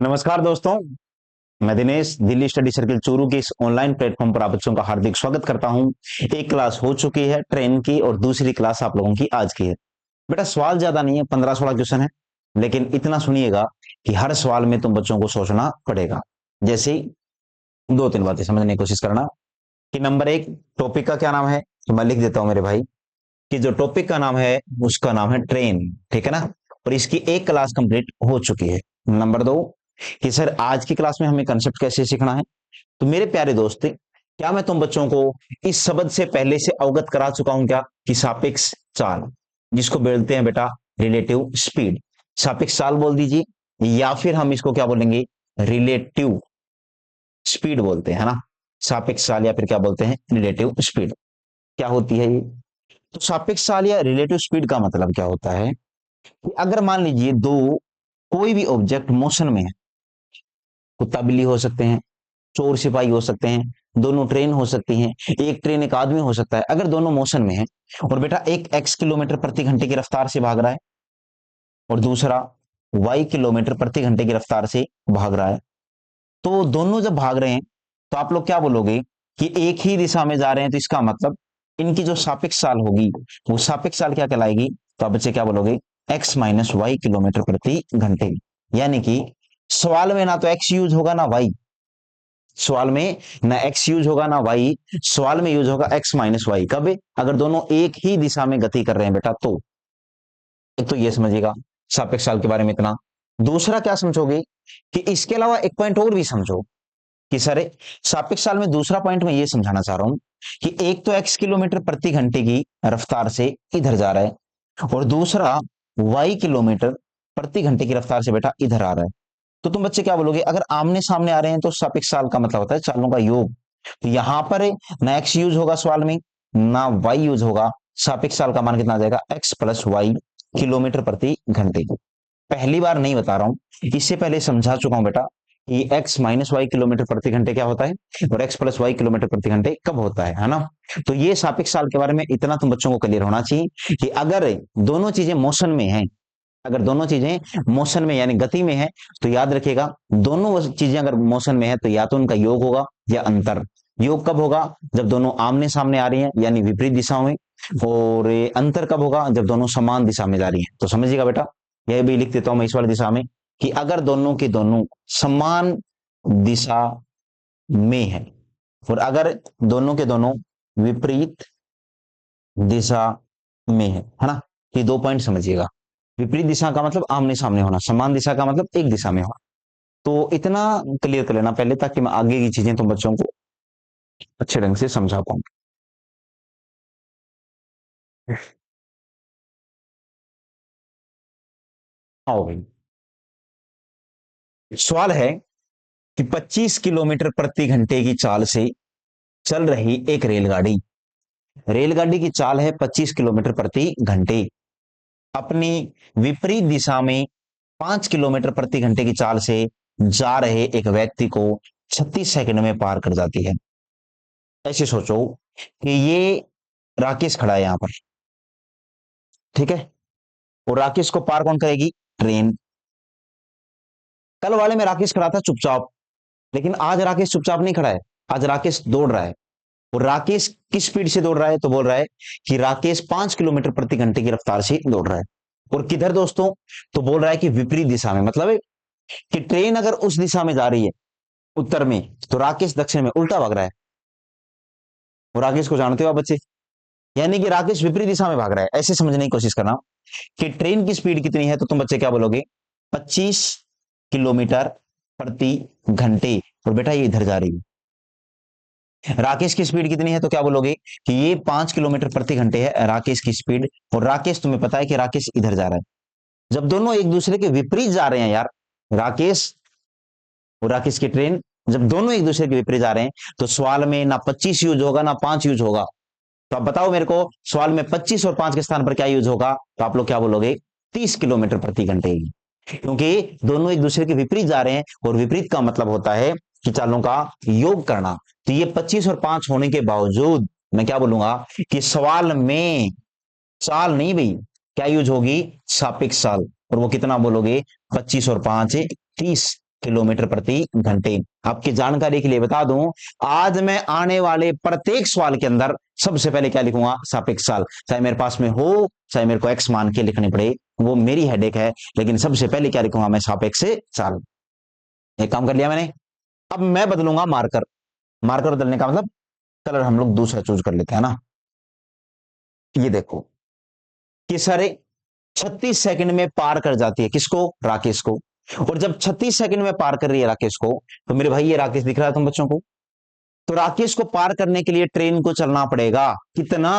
नमस्कार दोस्तों, मैं दिनेश दिल्ली स्टडी सर्किल चूरू के इस ऑनलाइन प्लेटफॉर्म पर आप बच्चों का हार्दिक स्वागत करता हूं। एक क्लास हो चुकी है ट्रेन की और दूसरी क्लास आप लोगों की आज की है। बेटा सवाल ज्यादा नहीं है, 15-16 क्वेश्चन है, लेकिन इतना सुनिएगा कि हर सवाल में तुम बच्चों को सोचना पड़ेगा। जैसे ही दो तीन बातें समझने की कोशिश करना कि नंबर एक, टॉपिक का क्या नाम है, तो मैं लिख देता हूं मेरे भाई कि जो टॉपिक का नाम है उसका नाम है ट्रेन। ठीक है ना, और इसकी एक क्लास कंप्लीट हो चुकी है। नंबर दो कि सर आज की क्लास में हमें कंसेप्ट कैसे सीखना है। तो मेरे प्यारे दोस्त, क्या मैं तुम बच्चों को इस शब्द से पहले से अवगत करा चुका हूं क्या कि सापेक्ष चाल, जिसको बोलते हैं बेटा रिलेटिव स्पीड। सापेक्ष चाल बोल दीजिए या फिर हम इसको क्या बोलेंगे, रिलेटिव स्पीड बोलते हैं, है ना। सापेक्ष चाल या फिर क्या बोलते हैं, रिलेटिव स्पीड। क्या होती है ये? तो सापेक्ष चाल या रिलेटिव स्पीड का मतलब क्या होता है कि अगर मान लीजिए दो कोई भी ऑब्जेक्ट मोशन में है, कुत्ता बिल्ली हो सकते हैं, चोर सिपाही हो सकते हैं, दोनों ट्रेन हो सकती हैं, एक ट्रेन एक आदमी हो सकता है। अगर दोनों मोशन में है और बेटा एक एक्स किलोमीटर प्रति घंटे की रफ्तार से भाग रहा है और दूसरा वाई किलोमीटर प्रति घंटे की रफ्तार से भाग रहा है, तो दोनों जब भाग रहे हैं तो आप लोग क्या बोलोगे कि एक ही दिशा में जा रहे हैं, तो इसका मतलब इनकी जो सापेक्ष चाल होगी वो सापेक्ष चाल क्या कहलाएगी, तो आप बच्चे क्या बोलोगे, एक्स माइनस वाई किलोमीटर प्रति घंटे। यानी कि सवाल में ना तो एक्स यूज होगा ना वाई, सवाल में ना एक्स यूज होगा ना वाई, सवाल में यूज होगा एक्स माइनस वाई। कब? अगर दोनों एक ही दिशा में गति कर रहे हैं बेटा तो। एक तो ये समझिएगा सापेक्ष चाल के बारे में इतना। दूसरा क्या समझोगे कि इसके अलावा एक पॉइंट और भी समझो कि सर सापेक्ष चाल में दूसरा पॉइंट मैं ये समझाना चाह रहा हूं कि एक तो एक्स किलोमीटर प्रति घंटे की रफ्तार से इधर जा रहा है और दूसरा वाई किलोमीटर प्रति घंटे की रफ्तार से बेटा इधर आ रहा है। तो तुम बच्चे क्या बोलोगे, अगर आमने सामने आ रहे हैं तो सापेक्ष चाल का मतलब होता है चालों का योग। तो यहां पर ना एक्स यूज होगा सवाल में, ना वाई यूज होगा। सापेक्ष चाल का मान कितना आ जाएगा, एक्स प्लस वाई किलोमीटर प्रति घंटे। पहली बार नहीं बता रहा हूं, इससे पहले समझा चुका हूं बेटा कि एक्स माइनस वाई किलोमीटर प्रति घंटे क्या होता है और एक्स प्लस वाई किलोमीटर प्रति घंटे कब होता है ना। तो ये सापेक्ष चाल के बारे में इतना तुम बच्चों को क्लियर होना चाहिए कि अगर दोनों चीजें मोशन में हैं, अगर दोनों चीजें मोशन में यानी गति में है, तो याद रखिएगा दोनों चीजें अगर मोशन में है तो या तो उनका योग होगा या अंतर। योग कब होगा, जब दोनों आमने सामने आ रही हैं यानी विपरीत दिशाओं में, और अंतर कब होगा, जब दोनों समान दिशा में जा रही हैं। तो समझिएगा बेटा, यह भी लिख देता हूं मैं इस वाली दिशा में कि अगर दोनों की दोनों समान दिशा में है और अगर दोनों के दोनों विपरीत दिशा में है ना। ये दो पॉइंट समझिएगा, विपरीत दिशा का मतलब आमने सामने होना, समान दिशा का मतलब एक दिशा में होना। तो इतना क्लियर कर लेना पहले, ताकि मैं आगे की चीजें तुम बच्चों को अच्छे ढंग से समझा पाऊं। आओ भाई, सवाल है कि 25 किलोमीटर प्रति घंटे की चाल से चल रही एक रेलगाड़ी, रेलगाड़ी की चाल है 25 किलोमीटर प्रति घंटे, अपनी विपरीत दिशा में 5 किलोमीटर प्रति घंटे की चाल से जा रहे एक व्यक्ति को 36 सेकंड में पार कर जाती है। ऐसे सोचो कि ये राकेश खड़ा है यहां पर, ठीक है, और राकेश को पार कौन करेगी, ट्रेन। कल वाले में राकेश खड़ा था चुपचाप, लेकिन आज राकेश चुपचाप नहीं खड़ा है, आज राकेश दौड़ रहा है। और राकेश किस स्पीड से दौड़ रहा है, तो बोल रहा है कि राकेश 5 किलोमीटर प्रति घंटे की रफ्तार से दौड़ रहा है। और किधर दोस्तों, तो बोल रहा है कि विपरीत दिशा में, मतलब है कि ट्रेन अगर उस दिशा में जा रही है उत्तर में, तो राकेश दक्षिण में उल्टा भाग रहा है। और राकेश को जानते हो आप बच्चे, यानी कि राकेश विपरीत दिशा में भाग रहा है। ऐसे समझने की कोशिश करना कि ट्रेन की स्पीड कितनी है, तो तुम बच्चे क्या बोलोगे, 25 किलोमीटर प्रति घंटे, और बेटा ये इधर जा रही है। राकेश की स्पीड कितनी है, तो क्या बोलोगे कि ये 5 किलोमीटर प्रति घंटे है राकेश की स्पीड, और राकेश तुम्हें पता है कि राकेश इधर जा रहा है। जब दोनों एक दूसरे के विपरीत जा रहे हैं यार, राकेश और राकेश की ट्रेन जब दोनों एक दूसरे के विपरीत जा रहे हैं, तो सवाल में ना 25 यूज होगा ना 5 यूज होगा। तो आप बताओ मेरे को, सवाल में 25 और 5 के स्थान पर क्या यूज होगा, तो आप लोग क्या बोलोगे, 30 किलोमीटर प्रति घंटे। क्योंकि दोनों एक दूसरे के विपरीत जा रहे हैं, और विपरीत का मतलब होता है कि चालों का योग करना। तो ये 25 और 5 होने के बावजूद मैं क्या बोलूंगा कि सवाल में चाल नहीं भाई, क्या यूज होगी, सापेक्ष चाल। और वो कितना बोलोगे, 25 और 5 30। किलोमीटर प्रति घंटे। आपकी जानकारी के लिए बता दूं, आज मैं आने वाले प्रत्येक सवाल के अंदर सबसे पहले क्या लिखूंगा, सापेक्ष चाल। चाहे मेरे पास में हो, चाहे मेरे को एक्स मान के लिखनी पड़े, वो मेरी हेडेक है, लेकिन सबसे पहले क्या लिखूंगा मैं, सापेक्ष चाल। एक काम कर लिया मैंने। अब मैं बदलूंगा मार्कर। मार्कर बदलने का मतलब कलर हम लोग दूसरा चूज कर लेते हैं ना। ये देखो कि सर 36 सेकंड में पार कर जाती है किसको, राकेश को। और जब 36 सेकंड में पार कर रही है राकेश को, तो मेरे भाई ये राकेश दिख रहा है तुम बच्चों को, तो राकेश को पार करने के लिए ट्रेन को चलना पड़ेगा कितना,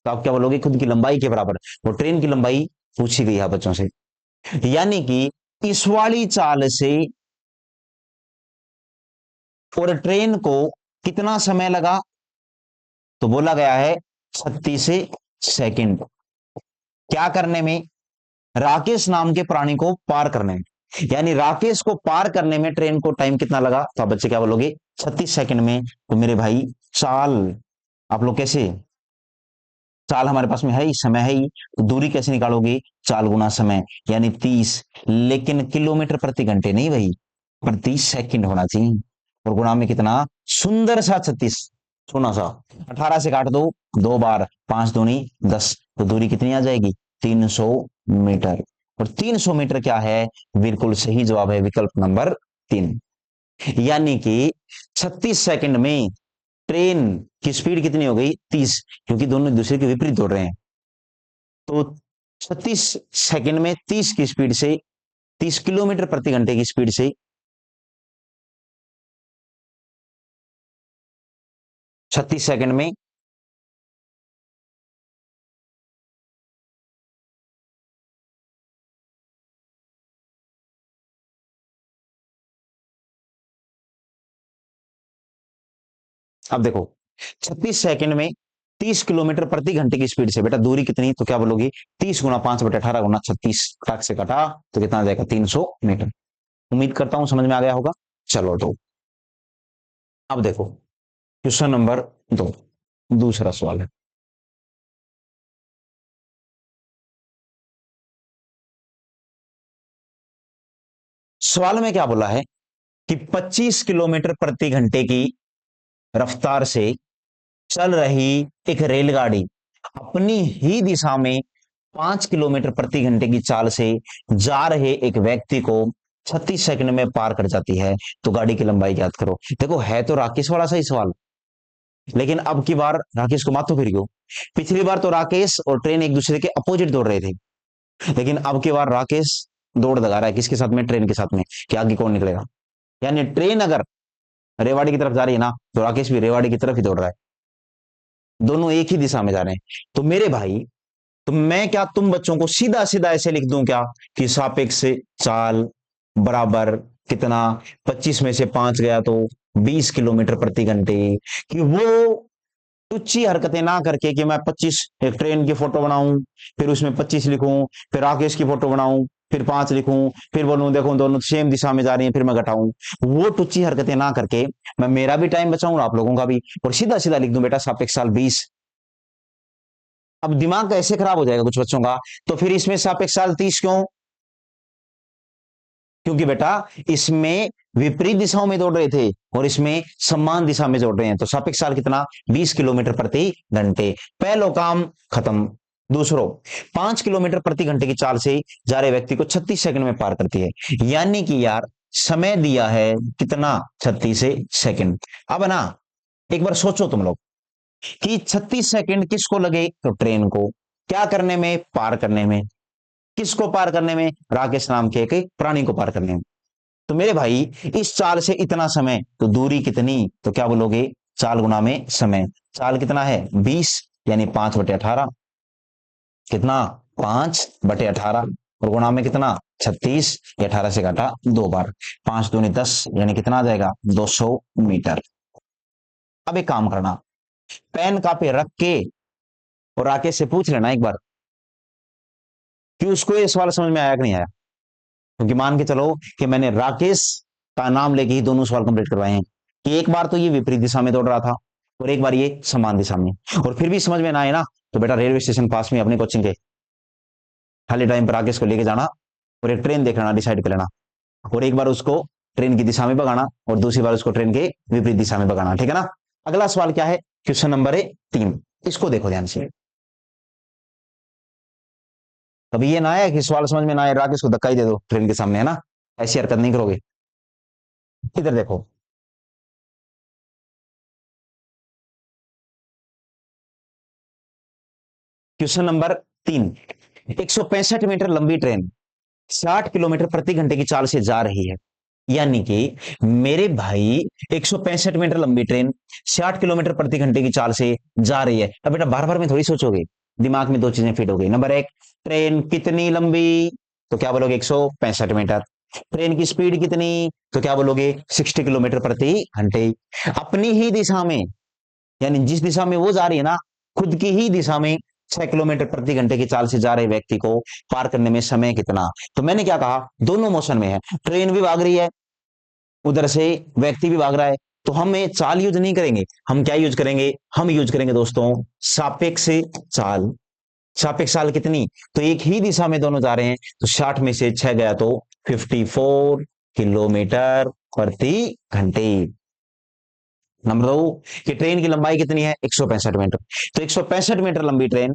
तो आप क्या बोलोगे, खुद की लंबाई के बराबर। वो ट्रेन की लंबाई पूछी गई है बच्चों से, यानी कि इस वाली चाल से और ट्रेन को कितना समय लगा, तो बोला गया है 36 सेकंड। क्या करने में, राकेश नाम के प्राणी को पार करने में, यानी राकेश को पार करने में ट्रेन को टाइम कितना लगा, तो आप बच्चे क्या बोलोगे, 36 सेकंड में। तो मेरे भाई चाल, आप लोग कैसे, चाल हमारे पास में है ही, समय है ही, तो दूरी कैसे निकालोगे, चाल गुना समय, यानी 30। लेकिन किलोमीटर प्रति घंटे नहीं भाई, प्रति सेकंड होना चाहिए। और गुणा में कितना, सुंदर सा 36, सोना सा 18 से काट दो 2 बार, 5 दूनी 10, तो दूरी कितनी आ जाएगी, 300 मीटर। और 300 मीटर क्या है, बिल्कुल सही जवाब है विकल्प नंबर 3। यानी कि 36 सेकंड में ट्रेन की स्पीड कितनी हो गई, 30, क्योंकि दोनों एक दूसरे के विपरीत दौड़ रहे हैं। तो 36 सेकंड में 30 की स्पीड से, 30 किलोमीटर प्रति घंटे की स्पीड से 36 सेकंड में अब देखो 36 सेकंड में 30 किलोमीटर प्रति घंटे की स्पीड से बेटा दूरी कितनी, तो क्या बोलोगे, 30 गुना 5/18 गुना 36, काट से कटा तो कितना आ जाएगा, 300 मीटर। उम्मीद करता हूं समझ में आ गया होगा। चलो तो अब देखो क्वेश्चन नंबर 2, दूसरा सवाल है। सवाल में क्या बोला है कि 25 किलोमीटर प्रति घंटे की रफ्तार से चल रही एक रेलगाड़ी अपनी ही दिशा में 5 किलोमीटर प्रति घंटे की चाल से जा रहे एक व्यक्ति को 36 सेकंड में पार कर जाती है, तो गाड़ी की लंबाई ज्ञात करो। देखो है तो राकेश वाला सही सवाल, लेकिन अब की बार राकेश को मातो फिर गयो। पिछली बार तो राकेश और ट्रेन एक दूसरे के अपोजिट दौड़ रहे थे, लेकिन अब की बार राकेश दौड़ लगा रहा है किसके साथ में, ट्रेन के साथ में, कि आगे कौन निकलेगा। यानी ट्रेन अगर रेवाड़ी की तरफ जा रही है ना, तो राकेश भी रेवाड़ी की तरफ ही दौड़ रहा है, दोनों एक ही दिशा में जा रहे हैं। तो मेरे भाई, तो मैं क्या तुम बच्चों को सीधा सीधा ऐसे लिख दूं क्या, कि सापेक्ष चाल बराबर कितना, 25 में से 5 गया तो 20 किलोमीटर प्रति घंटे। कि वो तुच्छी हरकतें ना करके कि मैं 25 एक ट्रेन की फोटो बनाऊं, फिर उसमें 25 लिखूं, फिर राकेश की फोटो बनाऊं, फिर 5 लिखूं, फिर बोलूं देखो दोनों सेम दिशा में जा रही हैं, फिर मैं घटाऊं, वो टुच्ची हरकतें ना करके मैं मेरा भी टाइम बचाऊं आप लोगों का भी, और सीधा सीधा लिख दूं बेटा सापेक्ष चाल 20। अब दिमाग कैसे खराब हो जाएगा कुछ बच्चों का, तो फिर इसमें सापेक्ष चाल 30 क्यों, क्योंकि बेटा इसमें विपरीत दिशाओं में दौड़ रहे थे और इसमें समान दिशा में दौड़ रहे हैं, तो सापेक्ष चाल कितना, 20 किलोमीटर प्रति घंटे। पहलो काम खत्म। दूसरो, 5 किलोमीटर प्रति घंटे की चाल से जा रहे व्यक्ति को 36 सेकंड में पार करती है, यानी कि यार समय दिया है कितना, 36 सेकंड। अब ना एक बार सोचो तुम लोग कि 36 सेकंड किसको लगे, तो ट्रेन को क्या करने में, पार करने में। किसको पार करने में, राकेश नाम के एक प्राणी को पार करने में। तो मेरे भाई इस चाल से इतना समय, तो दूरी कितनी, तो क्या बोलोगे, चाल गुना में समय। चाल कितना है 20, यानी 5/18, कितना 5/18, और गुणा में कितना 36, 18 से काटा 2 बार, 5 दूनी 10, यानी कितना आ जाएगा 200 मीटर। अब एक काम करना, पेन कापी रख के और राकेश से पूछ लेना एक बार कि उसको ये सवाल समझ में आया कि नहीं आया, क्योंकि मान के चलो कि मैंने राकेश का नाम लेके ही दोनों सवाल कंप्लीट करवाए हैं, कि एक बार तो ये विपरीत दिशा में दौड़ रहा था और एक बार ये समान दिशा में, और फिर भी समझ में ना आए ना, तो बेटा रेलवे स्टेशन पास में अपने कोचिंग के खाली टाइम पर राकेश को लेके जाना और एक ट्रेन देख लेना, डिसाइड कर लेना, और एक बार उसको ट्रेन की दिशा में भगाना और दूसरी बार उसको ट्रेन के विपरीत दिशा में भगाना, ठीक है ना। अगला सवाल क्या है, क्वेश्चन नंबर है 3, इसको देखो ध्यान से। कभी ये ना आया कि सवाल समझ में ना आए, राकेश को धक्का ही दे दो ट्रेन के सामने, है ना, ऐसी हरकत नहीं करोगे। इधर देखो, क्वेश्चन नंबर 3, 165 मीटर लंबी ट्रेन 60 किलोमीटर प्रति घंटे की चाल से जा रही है। यानी कि मेरे भाई 165 मीटर लंबी ट्रेन 60 किलोमीटर प्रति घंटे की चाल से जा रही है। अब बेटा बार बार में थोड़ी सोचोगे, दिमाग में दो चीजें फिट हो गई। नंबर एक, ट्रेन कितनी लंबी, तो क्या बोलोगे 165 मीटर। ट्रेन की स्पीड कितनी, तो क्या बोलोगे 60 किलोमीटर प्रति घंटे। अपनी ही दिशा में, यानी जिस दिशा में वो जा रही है ना, खुद की ही दिशा में 6 किलोमीटर प्रति घंटे की चाल से जा रहे व्यक्ति को पार करने में समय कितना। तो मैंने क्या कहा, दोनों मोशन में है, ट्रेन भी भाग रही है, उधर से व्यक्ति भी भाग रहा है, तो हमें चाल यूज नहीं करेंगे, हम क्या यूज करेंगे, हम यूज करेंगे दोस्तों सापेक्ष चाल। सापेक्ष चाल कितनी, तो एक ही दिशा में दोनों जा रहे हैं, तो 60 में से 6 गया तो 54 किलोमीटर प्रति घंटे। नंबर 2, कि ट्रेन की लंबाई कितनी है 165 मीटर। तो 165 मीटर लंबी ट्रेन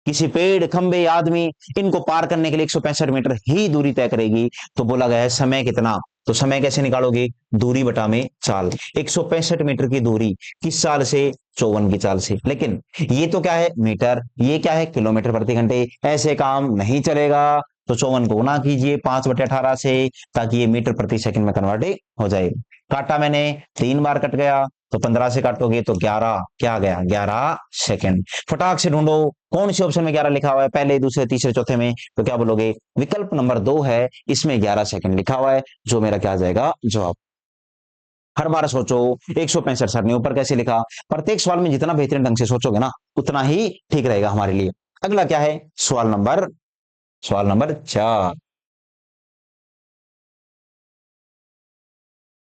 किसी पेड़, खंबे, आदमी, इनको पार करने के लिए 165 मीटर ही दूरी तय करेगी। तो बोला गया है समय कितना, तो समय कैसे निकालोगे, दूरी बटा में चाल। 165 मीटर की दूरी किस चाल से, 54 की चाल से। लेकिन ये तो क्या है मीटर, ये क्या है किलोमीटर प्रति घंटे, ऐसे काम नहीं चलेगा। तो 54 को गुना कीजिए 5/18 से, ताकि ये मीटर प्रति सेकंड में कन्वर्ट हो जाए। काटा मैंने, 3 बार कट गया, तो 15 से काटोगे तो 11, क्या आ गया 11 सेकंड। फटाक से ढूंढो कौन से ऑप्शन में 11 लिखा हुआ है, पहले, दूसरे, तीसरे, चौथे में, तो क्या बोलोगे विकल्प नंबर 2 है, इसमें 11 सेकंड लिखा हुआ है, जो मेरा क्या आ जाएगा जवाब। हर बार सोचो 165 सर ने ऊपर कैसे लिखा, प्रत्येक सवाल में जितना बेहतरीन ढंग से सोचोगे ना, उतना ही ठीक रहेगा हमारे लिए। अगला क्या है, सवाल नंबर 4,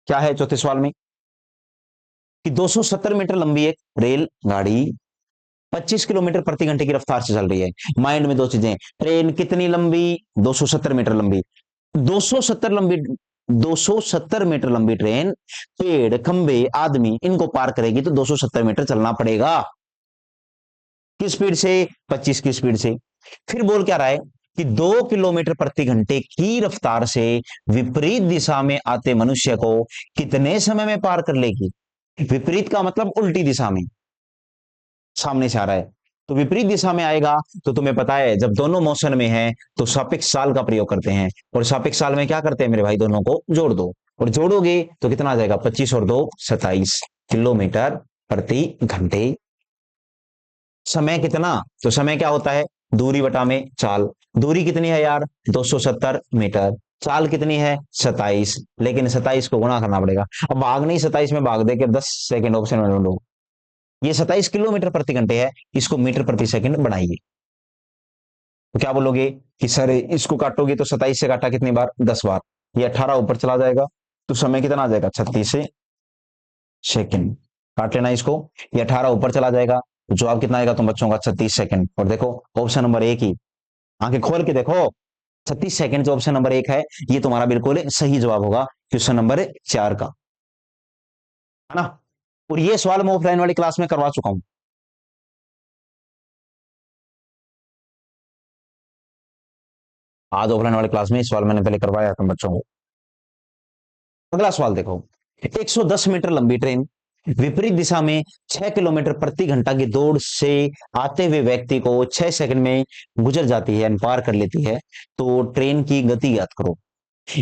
क्या है चौथे सवाल में, कि 270 मीटर लंबी एक रेल गाड़ी 25 किलोमीटर प्रति घंटे की रफ्तार से चल रही है। माइंड में दो चीजें, ट्रेन कितनी लंबी, 270 मीटर लंबी। 270 लंबी 270 मीटर लंबी ट्रेन पेड़, खंबे, आदमी, इनको पार करेगी, तो 270 मीटर चलना पड़ेगा। किस स्पीड से, 25 की स्पीड से। फिर बोल क्या रहा है कि 2 किलोमीटर प्रति घंटे की रफ्तार से विपरीत दिशा में आते मनुष्य को कितने समय में पार कर लेगी। विपरीत का मतलब उल्टी दिशा में, सामने से आ रहा है, तो विपरीत दिशा में आएगा। तो तुम्हें पता है जब दोनों मोशन में है तो सापेक्ष चाल का प्रयोग करते हैं, और सापेक्ष चाल में क्या करते हैं मेरे भाई, दोनों को जोड़ दो, और जोड़ोगे तो कितना आ जाएगा, 25 और 2 27 किलोमीटर प्रति घंटे। समय कितना, तो समय क्या होता है, दूरी बटा में चाल। दूरी कितनी है यार 270 मीटर, चाल कितनी है 27, लेकिन 27 को गुणा करना पड़ेगा। अब भाग नहीं 27 में भाग दे के 10 सेकंड ऑप्शन में ढूंढो, ये 27 किलोमीटर प्रति घंटे है, इसको मीटर प्रति सेकंड बढ़ाइए, तो क्या बोलोगे कि सर इसको काटोगे तो 27 से काटा कितनी बार, 10 बार, ये 18 ऊपर चला जाएगा, तो समय कितना आ जाएगा 36 सेकंड। काट लेना इसको, ये 18 ऊपर चला जाएगा, तो जवाब कितना आएगा तुम बच्चों का 36 सेकंड। और देखो ऑप्शन नंबर 1 ही, आंखें खोल के देखो, 36 सेकंड जो ऑप्शन नंबर 1 है, ये तुम्हारा बिल्कुल सही जवाब होगा क्वेश्चन नंबर 4 का, है ना। और ये सवाल मैं ऑफलाइन वाली क्लास में करवा चुका हूं, आज ऑफलाइन वाली क्लास में इस सवाल मैंने पहले करवाया था बच्चों को। अगला सवाल देखो, 110 मीटर लंबी ट्रेन विपरीत दिशा में 6 किलोमीटर प्रति घंटा की दौड़ से आते हुए व्यक्ति को 6 सेकंड में गुजर जाती है, पार कर लेती है, तो ट्रेन की गति याद करो।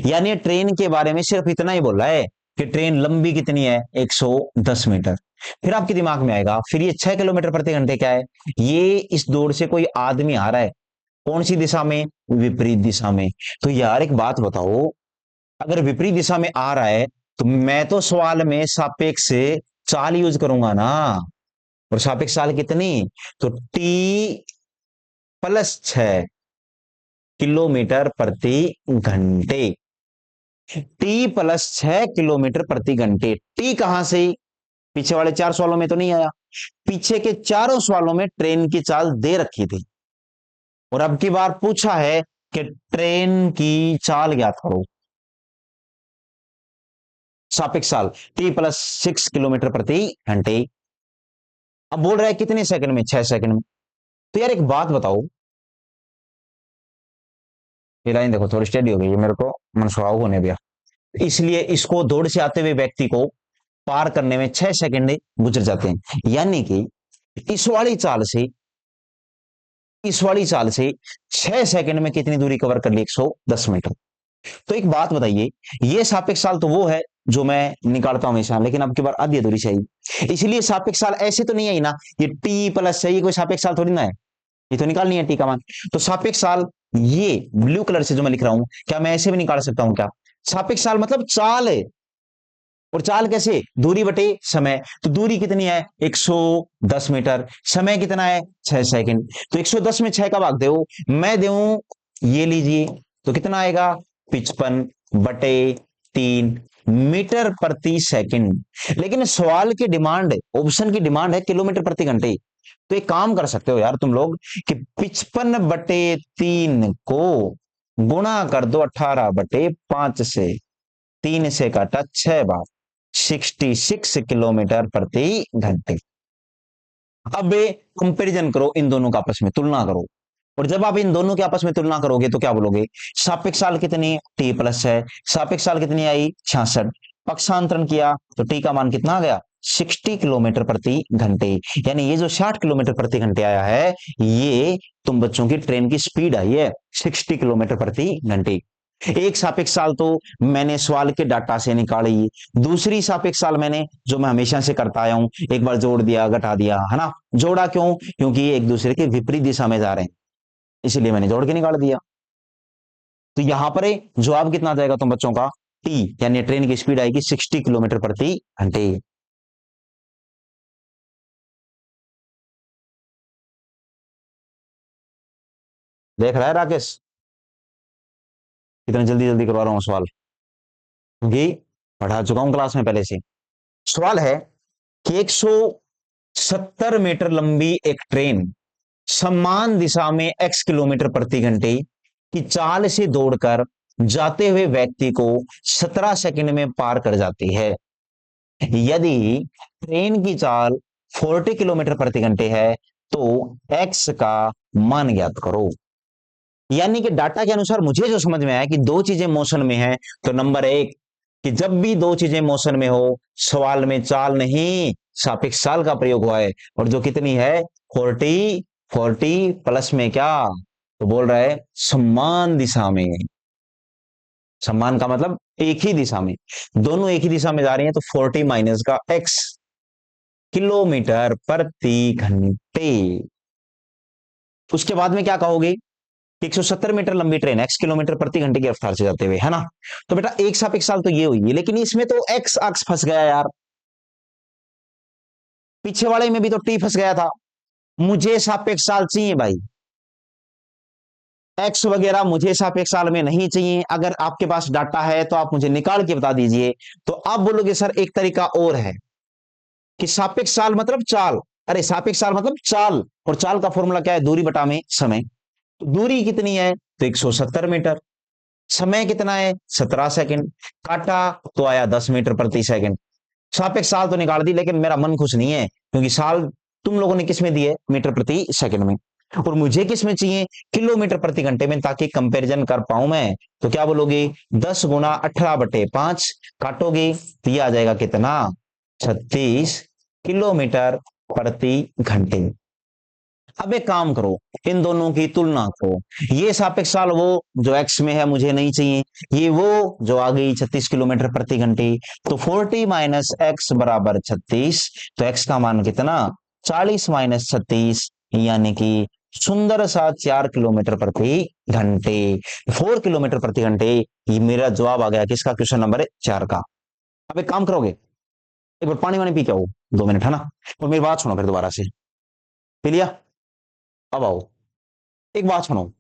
यानी ट्रेन के बारे में सिर्फ इतना ही बोल रहा है कि ट्रेन लंबी कितनी है 110 मीटर। फिर आपके दिमाग में आएगा, फिर ये 6 किलोमीटर प्रति घंटे क्या है, ये इस दौड़ से कोई आदमी आ रहा है, कौन सी दिशा में, विपरीत दिशा में। तो यार एक बात बताओ, अगर विपरीत दिशा में आ रहा है, तो मैं तो सवाल में सापेक्ष चाल यूज करूंगा ना, और सापेक्ष चाल कितनी, तो T+6 किलोमीटर प्रति घंटे। T+6 किलोमीटर प्रति घंटे, टी कहां से, पीछे वाले 4 सवालों में तो नहीं आया, पीछे के चारों सवालों में ट्रेन की चाल दे रखी थी, और अब की बार पूछा है कि ट्रेन की चाल ज्ञात करो। सापेक्ष साल t+6 किलोमीटर प्रति घंटे। अब बोल रहा है कितने सेकंड में, 6 सेकंड में। तो यार एक बात बताओ, ये लाइन देखो थोड़ी स्टेडी हो गई है, मेरे को मनसुखाव होने दिया। इसलिए इसको दौड़ से आते हुए व्यक्ति को पार करने में 6 सेकंड गुजर जाते हैं। यानी कि इस वाली चाल से इस वाली चाल से 6 सेकंड में कितनी दूरी कवर कर ली, 110 मीटर। तो एक बात बताइए, ये सापेक्ष साल तो वो है जो मैं निकालता हूं हमेशा, लेकिन अब की बार आधी अधूरी चाहिए। इसलिए सापेक्ष साल ऐसे तो नहीं आई ना, ये टी प्लस है, ये कोई सापेक्ष साल थोड़ी ना है, ये तो निकालनी है टी का मान। तो सापेक्ष साल ये ब्लू कलर से जो मैं लिख रहा हूं, क्या मैं ऐसे भी निकाल सकता हूं क्या? सापेक्ष साल मतलब चाल है, और चाल कैसे, दूरी बटे समय। तो दूरी कितनी है, 110 मीटर। समय कितना है, 6 सेकंड। तो 110 में 6 का भाग दो, मैं दूं, ये लीजिए, तो कितना आएगा, 55/3 मीटर प्रति सेकंड। लेकिन सवाल की डिमांड, ऑप्शन की डिमांड है किलोमीटर प्रति घंटे। तो एक काम कर सकते हो यार तुम लोग कि 55/3 को गुणा कर दो 18/5 से, 3 से काटा 6 बार, 66 किलोमीटर प्रति घंटे। अब कंपैरिजन करो, इन दोनों का आपस में तुलना करो। और जब आप इन दोनों के आपस में तुलना करोगे तो क्या बोलोगे, सापेक्ष साल कितनी, टी प्लस है। सापेक्ष साल कितनी आई, 66। पक्षांतरण किया तो टी का मान कितना आ गया, 60 किलोमीटर प्रति घंटे। यानी ये जो 60 किलोमीटर प्रति घंटे आया है, ये तुम बच्चों की ट्रेन की स्पीड आई है, 60 किलोमीटर प्रति घंटे। एक सापेक्ष साल तो मैंने सवाल के डाटा से निकाली, दूसरी सापेक्ष साल मैंने जो मैं हमेशा से करता आया हूं, एक बार जोड़ दिया घटा दिया, है ना। जोड़ा क्यों, क्योंकि ये एक दूसरे के विपरीत दिशा में जा रहे हैं, इसलिए मैंने जोड़ के निकाल दिया। तो यहां पर जवाब कितना आ जाएगा तुम बच्चों का, टी, यानी ट्रेन की स्पीड आएगी 60 किलोमीटर प्रति घंटे। देख रहा है राकेश, कितनी जल्दी जल्दी करवा रहा हूं सवाल, क्योंकि पढ़ा चुका हूं क्लास में पहले से। सवाल है कि 170 मीटर लंबी एक ट्रेन समान दिशा में x किलोमीटर प्रति घंटे की चाल से दौड़कर जाते हुए व्यक्ति को 17 सेकंड में पार कर जाती है। यदि ट्रेन की चाल 40 किलोमीटर प्रति घंटे है तो x का मान ज्ञात करो। यानी कि डाटा के अनुसार मुझे जो समझ में आया कि दो चीजें मोशन में हैं, तो नंबर एक कि जब भी दो चीजें मोशन में हो, सवाल में चाल नहीं सापेक्ष साल का प्रयोग हुआ है, और जो कितनी है 40 प्लस में क्या, तो बोल रहा है समान दिशा में। समान का मतलब एक ही दिशा में, दोनों एक ही दिशा में जा रही हैं, तो 40 माइनस का x किलोमीटर प्रति घंटे। उसके बाद में क्या कहोगे, 170 मीटर लंबी ट्रेन x किलोमीटर प्रति घंटे की रफ्तार से जाते हुए, है ना। तो बेटा एक सापेक्ष साल तो ये हुई है, लेकिन इसमें तो x अक्ष फंस गया यार, पीछे वाले में भी तो t फंस गया था। मुझे सापेक्ष साल चाहिए भाई, x वगैरह मुझे सापेक्ष साल में नहीं चाहिए। अगर आपके पास डाटा है तो आप मुझे निकाल के बता दीजिए। तो आप बोलोगे सर एक तरीका और है कि सापेक्ष साल मतलब चाल, अरे सापेक्ष साल मतलब चाल, और चाल का फॉर्मूला क्या है, दूरी बटा में समय। तो दूरी कितनी है, तो 170 मीटर। समय कितना है, 17 सेकंड। काटा तो आया 10 मीटर प्रति सेकंड। सापेक्ष साल तो निकाल दी, लेकिन मेरा मन खुश नहीं है, क्योंकि साल तुम लोगों ने किस में दिए, मीटर प्रति सेकंड में, और मुझे किस में चाहिए, किलोमीटर प्रति घंटे में, ताकि कंपैरिजन कर पाऊं मैं। तो क्या बोलोगे, 10 गुना 18/5 काटोगे तो ये आ जाएगा कितना, 36 किलोमीटर प्रति घंटे। अब एक काम करो, इन दोनों की तुलना करो। ये सापेक्ष साल वो जो x में है मुझे नहीं चाहिए, ये वो जो आ गई 36 किलोमीटर प्रति घंटे। तो 40 माइनस एक्स बराबर 36, तो x का मान कितना, 40 माइनस 36, यानी कि सुंदर सा 4 किलोमीटर प्रति घंटे, 4 किलोमीटर प्रति घंटे। ये मेरा जवाब आ गया किसका, क्वेश्चन नंबर 4 का। अब एक काम करोगे, एक बार पानी वानी पी के आओ, 2 मिनट, है ना, और मेरी बात सुनो फिर दोबारा से। पी लिया, अब आओ, एक बात सुनो।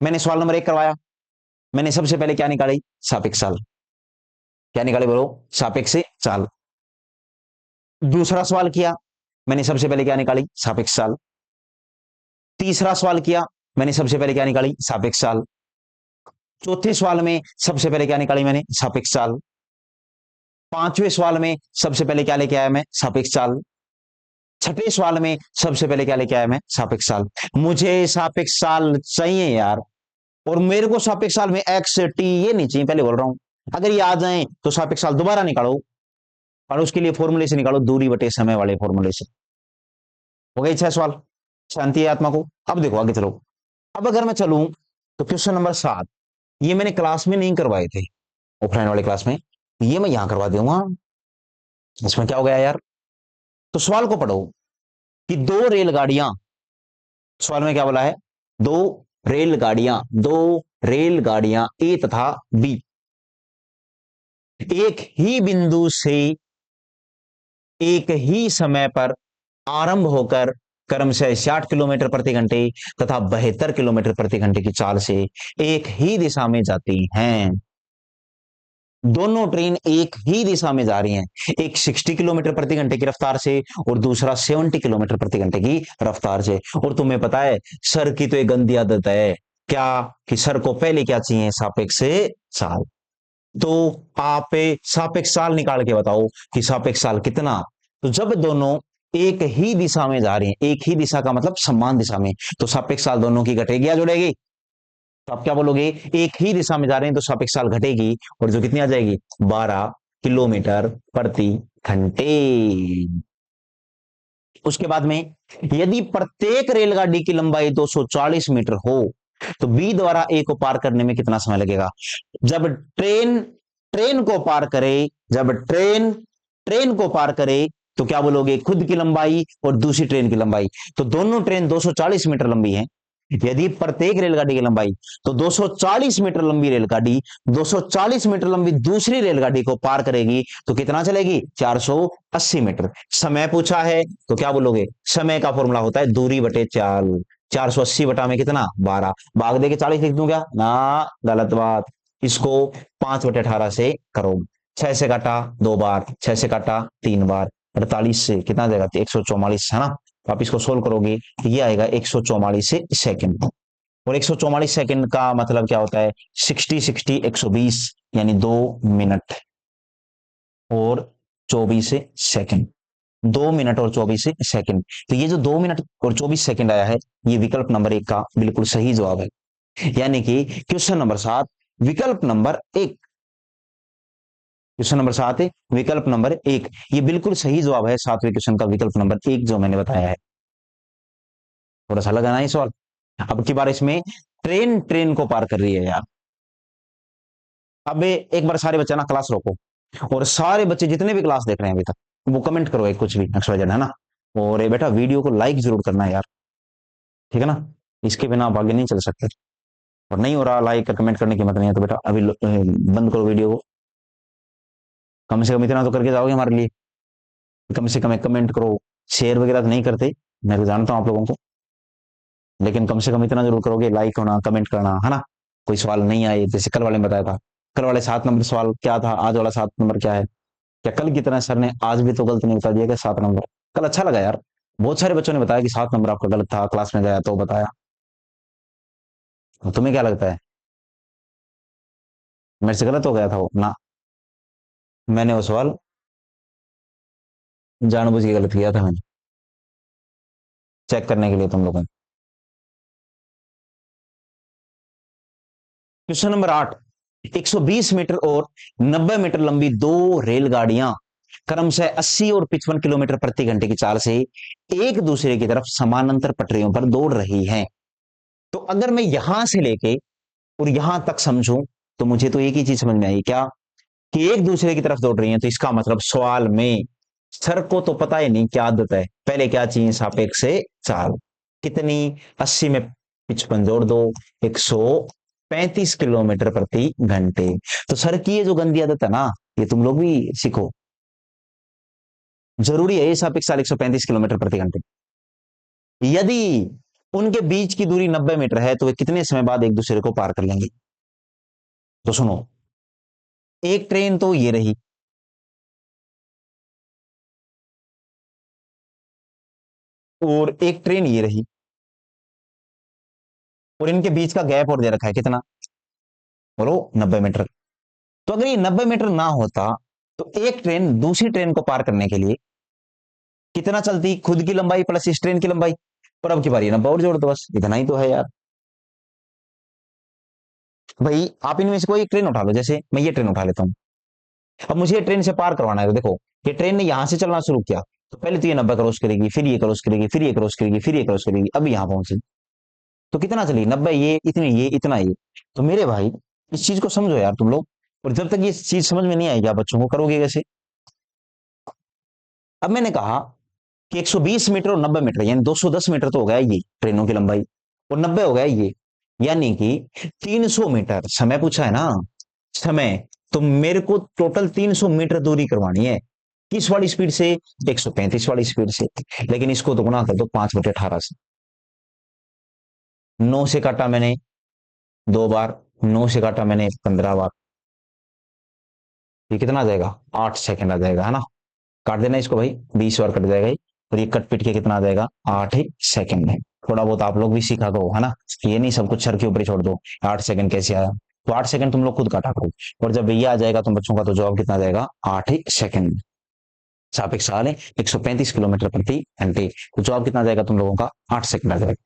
मैंने सवाल नंबर 1 करवाया, मैंने सबसे पहले क्या निकाली, सापेक्ष साल। क्या निकाली बोलो, सापेक्ष से चाल। दूसरा सवाल किया, मैंने सबसे पहले क्या निकाली, सापेक्ष साल। तीसरा सवाल किया, मैंने सबसे पहले क्या निकाली, सापेक्ष साल। चौथे सवाल में सबसे पहले क्या निकाली मैंने, सापेक्ष साल। पांचवें सवाल में सबसे पहले क्या लेके आया मैं, सापेक्ष चाल। छठे सवाल में सबसे पहले क्या लेके आया मैं, सापेक्ष चाल। मुझे सापेक्ष चाल चाहिए यार, और मेरे को सापेक्ष चाल में एक्स टी ये नहीं चाहिए, पहले बोल रहा हूं। अगर ये आ जाए तो सापेक्ष चाल दोबारा निकालो, और उसके लिए फॉर्मूले से निकालो, दूरी बटे समय वाले फॉर्मूले से। हो गई 6 सवाल, शांति है आत्मा को। अब देखो आगे चलो। अब अगर मैं चलूं तो क्वेश्चन नंबर 7, ये मैंने क्लास में नहीं करवाए थे, ऑफलाइन वाले क्लास में, ये मैं यहां करवा दूंगा। इसमें क्या हो गया यार, तो सवाल को पढ़ो कि दो रेलगाड़ियां, सवाल में क्या बोला है, दो रेलगाड़ियां ए तथा बी एक ही बिंदु से एक ही समय पर आरंभ होकर क्रमशः 60 किलोमीटर प्रति घंटे तथा 72 किलोमीटर प्रति घंटे की चाल से एक ही दिशा में जाती हैं। दोनों ट्रेन एक ही दिशा में जा रही हैं, एक 60 किलोमीटर प्रति घंटे की रफ्तार से और दूसरा 70 किलोमीटर प्रति घंटे की रफ्तार से। और तुम्हें पता है सर की तो एक गंदी आदत है, क्या, कि सर को पहले क्या चाहिए, सापेक्ष चाल। तो आप सापेक्ष चाल निकाल के बताओ कि सापेक्ष चाल कितना। तो जब दोनों एक ही दिशा में जा रही हैं, एक ही दिशा का मतलब समान दिशा में, तो सापेक्ष चाल दोनों की घटेगी या जुड़ेगी। तो आप क्या बोलोगे, एक ही दिशा में जा रहे हैं तो सापेक्ष चाल घटेगी, और जो कितनी आ जाएगी, 12 किलोमीटर प्रति घंटे। उसके बाद में यदि प्रत्येक रेलगाड़ी की लंबाई 240 मीटर हो तो बी द्वारा ए को पार करने में कितना समय लगेगा। जब ट्रेन ट्रेन को पार करे, जब ट्रेन को पार करे तो क्या बोलोगे, खुद की लंबाई और दूसरी ट्रेन की लंबाई। तो दोनों ट्रेन 240 मीटर लंबी है, यदि प्रत्येक रेलगाड़ी की लंबाई, तो 240 मीटर लंबी रेलगाड़ी 240 मीटर लंबी दूसरी रेलगाड़ी को पार करेगी तो कितना चलेगी, 480 मीटर। समय पूछा है तो क्या बोलोगे, समय का फॉर्मूला होता है दूरी बटे चाल। 480 बटा में कितना, 12, भाग दे के 40 लिख दूं क्या ना, गलत बात। इसको 5/18 से करो, 6 से काटा 2 बार, 6 से काटा 3 बार, 48 से कितना जाएगा, 144 है ना। तो आप इसको सोल्व करोगे तो ये आएगा 144 से सेकंड। और 144 सेकंड का मतलब क्या होता है, 60 120, यानी 2 मिनट और 24 सेकंड। 2 मिनट और 24 सेकंड। तो ये जो 2 मिनट और 24 सेकंड आया है, ये विकल्प नंबर 1 का बिल्कुल सही जवाब है। यानी कि क्वेश्चन नंबर 7 विकल्प नंबर 1, क्वेश्चन नंबर 7 है विकल्प नंबर 1, ये बिल्कुल सही जवाब है 7वें क्वेश्चन का विकल्प नंबर 1 जो मैंने बताया है। थोड़ा सा लगा ना ये सवाल। अब की बार इसमें ट्रेन ट्रेन को पार कर रही है यार। अब एक बार सारे बच्चे ना क्लास रोको, और सारे बच्चे जितने भी क्लास देख रहे हैं अभी तक, वो कमेंट करो एक कुछ भी XYZ, है ना। और ये बेटा वीडियो को लाइक जरूर करना है यार, ठीक है ना, इसके बिना आप आगे नहीं चल सकते। और नहीं हो रहा लाइक कमेंट करने की हिम्मत नहीं है तो बेटा अभी बंद करो वीडियो को। कम से कम इतना तो करके जाओगे हमारे लिए, कम से कम एक कमेंट करो। शेयर वगैरह तो नहीं करते, मैं तो जानता हूँ आप लोगों को, लेकिन कम से कम इतना जरूर करोगे, लाइक होना, कमेंट करना, है ना। कोई सवाल नहीं आए, जैसे कल वाले ने बताया था, कल वाले 7 नंबर सवाल क्या था, आज वाला 7 नंबर क्या है। क्या कल की तरह सर ने आज भी तो गलत नहीं बता दिया क्या 7 नंबर। कल अच्छा लगा यार, बहुत सारे बच्चों ने बताया कि 7 नंबर आपका गलत था, क्लास में गया तो बताया। तो तुम्हें क्या लगता है, मेरे से गलत हो गया था वो ना, मैंने वो सवाल जानबूझ के गलत किया था, मैंने चेक करने के लिए तुम लोगों ने। क्वेश्चन नंबर 8, 120 मीटर और 90 मीटर लंबी दो रेलगाड़ियां क्रमशः 80 और 55 किलोमीटर प्रति घंटे की चाल से एक दूसरे की तरफ समानांतर पटरियों पर दौड़ रही हैं। तो अगर मैं यहां से लेके और यहां तक समझूं तो मुझे तो एक ही चीज समझ में आई, क्या, कि एक दूसरे की तरफ दौड़ रही हैं। तो इसका मतलब सवाल में सर को तो पता ही नहीं क्या आदत है, पहले क्या चाहिए, सापेक्ष से चाल कितनी, 80 में 55 जोड़ दो, 135 किलोमीटर प्रति घंटे। तो सर की ये जो गंदी आदत है ना, ये तुम लोग भी सीखो, जरूरी है ये सापेक्ष चाल 135 किलोमीटर प्रति घंटे। यदि उनके बीच की दूरी 90 मीटर है तो वे कितने समय बाद एक दूसरे को पार कर लेंगे। तो सुनो, एक ट्रेन तो ये रही, और एक ट्रेन ये रही, और इनके बीच का गैप और दे रखा है कितना, बोलो 90 मीटर। तो अगर ये 90 मीटर ना होता तो एक ट्रेन दूसरी ट्रेन को पार करने के लिए कितना चलती, खुद की लंबाई प्लस इस ट्रेन की लंबाई, और अब की बारी नंबर और जोड़ दो, बस इतना ही तो है यार। भाई आप इनमें से कोई एक ट्रेन उठा लो, जैसे मैं ये ट्रेन उठा लेता हूं। अब मुझे ये ट्रेन से पार करवाना है, तो देखो ये ट्रेन ने यहां से चलना शुरू किया, तो पहले तो ये 90 क्रॉस करेगी, फिर ये क्रॉस करेगी, फिर ये क्रॉस करेगी, फिर ये क्रॉस करेगी, अब यहां पहुंची। तो कितना चलेगी, 90, ये इतनी, ये इतना, ये। तो मेरे भाई इस चीज को समझो यार तुम लोग, और जब तक ये चीज समझ में नहीं आएगी आप बच्चों को करोगे कैसे। अब मैंने कहा कि 120 मीटर और 90 मीटर यानी 210 मीटर तो हो गया ये ट्रेनों की लंबाई, और 90 हो गया ये, यानी कि 300 मीटर समय पूछा है ना, समय। तो मेरे को टोटल 300 मीटर दूरी करवानी है, किस वाली स्पीड से, 135 वाली स्पीड से। लेकिन इसको तो गुना कर दो 5/18 से। 9 से काटा मैंने 2 बार, 9 से काटा मैंने 15 बार, ये कितना आ जाएगा, 8 सेकंड आ जाएगा, है ना। काट देना इसको भाई, 20 बार कट जाएगा ये, और ये कट पिट के कितना आ जाएगा, 8 सेकंड है। थोड़ा बहुत आप लोग भी सीखा दो, है ना, ये नहीं सब कुछ सर के ऊपर ही छोड़ दो, 8 सेकंड कैसे आया। तो 8 सेकंड तुम लोग खुद काटा करो, और जब ये आ जाएगा तुम बच्चों का, तो जवाब कितना आ जाएगा, 8 सेकंड। सापेक्ष साल है 135 किलोमीटर प्रति घंटे, तो जवाब कितना आ जाएगा तुम लोगों का, 8 सेकंड आ जाएगा।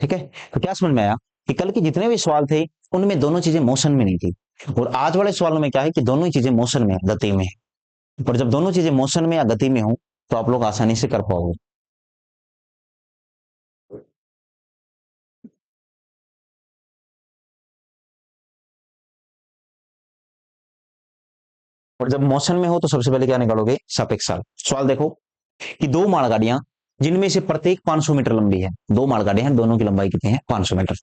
ठीक है, तो क्या समझ में आया कि कल के जितने भी सवाल थे उनमें दोनों चीजें मोशन में नहीं थी, और आज वाले सवालों में क्या है कि दोनों ही चीजें मोशन में, गति में है। पर जब दोनों चीजें मोशन में या गति में हो तो आप लोग आसानी से कर पाओगे। और जब मोशन में हो तो सबसे पहले क्या निकालोगे, सापेक्ष काल। सवाल देखो कि दो मालगाड़ियां जिनमें से प्रत्येक 500 मीटर लंबी है, दो मालगाड़ियां हैं, दोनों की लंबाई कितनी है, 500 मीटर,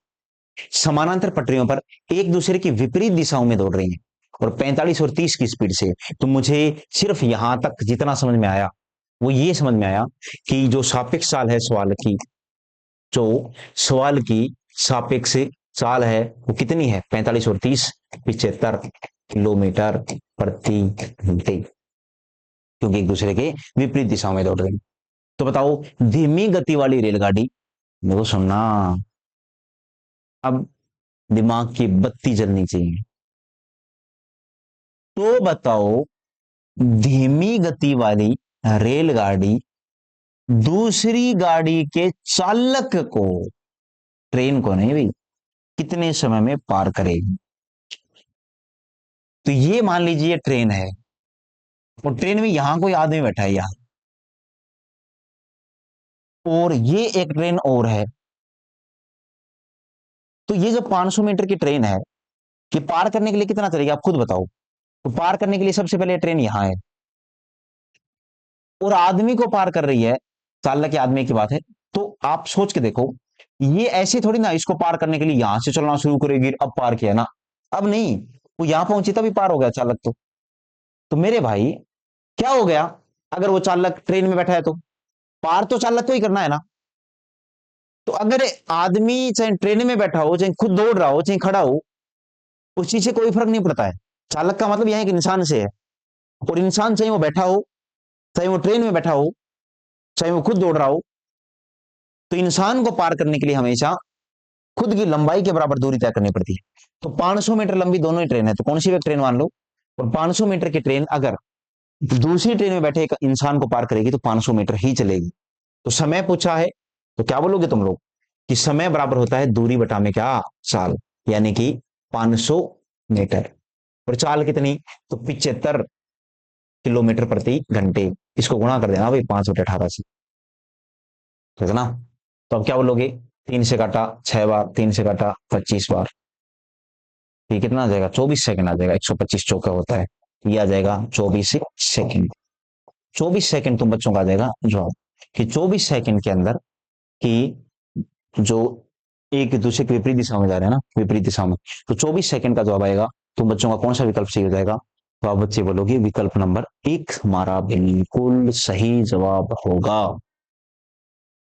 समानांतर पटरियों पर एक दूसरे की विपरीत दिशाओं में दौड़ रही हैं, और 45 और 30 की स्पीड से। तो मुझे सिर्फ यहां तक जितना समझ में आया वो ये समझ में आया कि जो सापेक्ष चाल है सवाल की, जो सवाल की सापेक्ष चाल है वो कितनी है, 45 और 30, 75 किलोमीटर प्रति घंटे, क्योंकि एक दूसरे के विपरीत दिशाओं में दौड़ रही है। तो बताओ धीमी गति वाली रेलगाड़ी, देखो सुनना, अब दिमाग की बत्ती जलनी चाहिए। तो बताओ धीमी गति वाली रेलगाड़ी दूसरी गाड़ी के चालक को, ट्रेन को नहीं भाई, कितने समय में पार करेगी। तो ये मान लीजिए ट्रेन है, और ट्रेन में यहां कोई आदमी बैठा है यहां, और ये एक ट्रेन और है। तो ये जो 500 मीटर की ट्रेन है, ये पार करने के लिए कितना चलेगी आप खुद बताओ। तो पार करने के लिए सबसे पहले ट्रेन यहां है, और आदमी को पार कर रही है, चालक के आदमी की बात है। तो आप सोच के देखो, ये ऐसे थोड़ी ना इसको पार करने के लिए यहां से चलना शुरू करेगी, अब पार किया ना, अब नहीं, वो यहां पहुंची तभी पार हो गया चालक तो मेरे भाई क्या हो गया, अगर वो चालक ट्रेन में बैठा है तो पार तो चालक को ही करना है ना। तो अगर आदमी चाहे ट्रेन में बैठा हो, चाहे खुद दौड़ रहा हो, चाहे खड़ा हो, उस चीज से कोई फर्क नहीं पड़ता है। चालक का मतलब यह है कि इंसान से है, और इंसान चाहे वो बैठा हो, चाहे वो ट्रेन में बैठा हो, चाहे वो खुद दौड़ रहा हो, तो इंसान को पार करने के लिए हमेशा खुद की लंबाई के बराबर दूरी तय करनी पड़ती है। तो 500 मीटर लंबी दोनों ही ट्रेन है, तो कौन सी भी एक ट्रेन मान लो, और 500 मीटर की ट्रेन अगर दूसरी ट्रेन में बैठे एक इंसान को पार करेगी तो 500 मीटर ही चलेगी। तो समय पूछा है, तो क्या बोलोगे तुम लोग कि समय बराबर होता है दूरी बटा में क्या, चाल, यानी कि 500 मीटर। और चाल कितनी, तो 75 किलोमीटर प्रति घंटे, इसको गुणा कर देना भाई 5/18 से, ठीक है ना। तो अब क्या बोलोगे, 3 से काटा 6 बार, 3 से काटा 25 बार, ये कितना आ जाएगा, 24 सेकंड आ जाएगा, 125 चौका होता है, ये आ जाएगा 24 सेकंड। 24 सेकंड तुम बच्चों का आ जाएगा जवाब, कि 24 सेकंड के अंदर कि जो एक दूसरे के विपरीत दिशा में जा रहे हैं ना, विपरीत दिशा में, तो 24 सेकंड का जवाब आएगा। तुम बच्चों का कौन सा विकल्प सही हो जाएगा, तो आप बच्चे बोलोगे विकल्प नंबर 1 हमारा बिल्कुल सही जवाब होगा,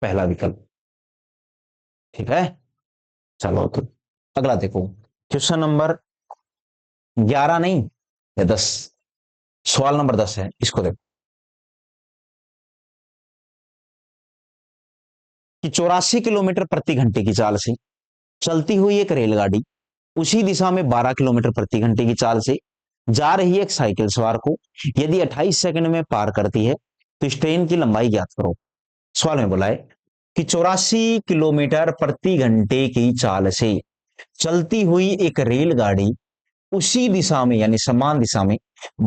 पहला विकल्प। ठीक है, चलो तो अगला देखो, क्वेश्चन नंबर 11 नहीं या 10, सवाल नंबर 10 है, इसको देखो कि 84 किलोमीटर प्रति घंटे की चाल से चलती हुई एक रेलगाड़ी उसी दिशा में 12 किलोमीटर प्रति घंटे की चाल से जा रही है एक साइकिल सवार को, यदि 28 सेकंड में पार करती है तो इस ट्रेन की लंबाई ज्ञात करो। सवाल में बोला है कि 84 किलोमीटर प्रति घंटे की चाल से चलती हुई एक रेलगाड़ी उसी दिशा में यानी समान दिशा में